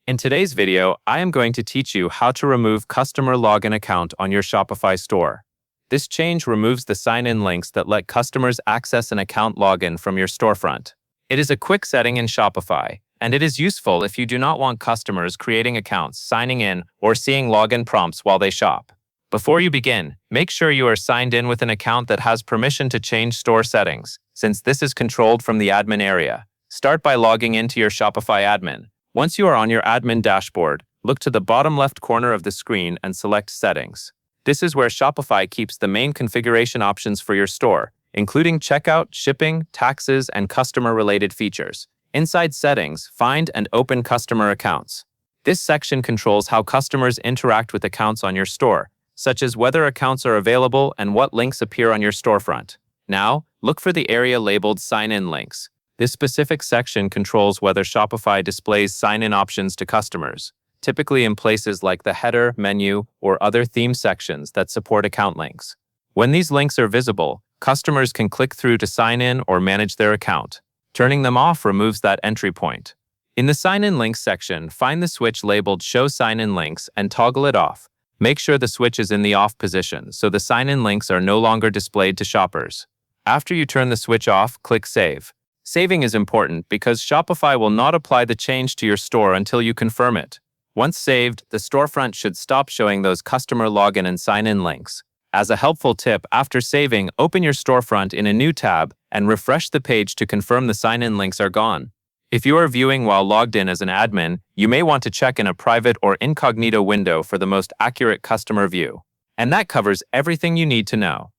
In today's video, I am going to teach you how to remove customer login account on your Shopify store. This change removes the sign-in links that let customers access an account login from your storefront. It is a quick setting in Shopify, and it is useful if you do not want customers creating accounts, signing in, or seeing login prompts while they shop. Before you begin, make sure you are signed in with an account that has permission to change store settings, since this is controlled from the admin area. Start by logging into your Shopify admin. Once you are on your admin dashboard, look to the bottom left corner of the screen and select Settings. This is where Shopify keeps the main configuration options for your store, including checkout, shipping, taxes, and customer-related features. Inside Settings, find and open Customer Accounts. This section controls how customers interact with accounts on your store, such as whether accounts are available and what links appear on your storefront. Now, look for the area labeled Sign-in links. This specific section controls whether Shopify displays sign-in options to customers, typically in places like the header, menu, or other theme sections that support account links. When these links are visible, customers can click through to sign in or manage their account. Turning them off removes that entry point. In the Sign-in Links section, find the switch labeled Show Sign-in Links and toggle it off. Make sure the switch is in the off position so the sign-in links are no longer displayed to shoppers. After you turn the switch off, click Save. Saving is important because Shopify will not apply the change to your store until you confirm it. Once saved, the storefront should stop showing those customer login and sign-in links. As a helpful tip, after saving, open your storefront in a new tab and refresh the page to confirm the sign-in links are gone. If you are viewing while logged in as an admin, you may want to check in a private or incognito window for the most accurate customer view. And that covers everything you need to know.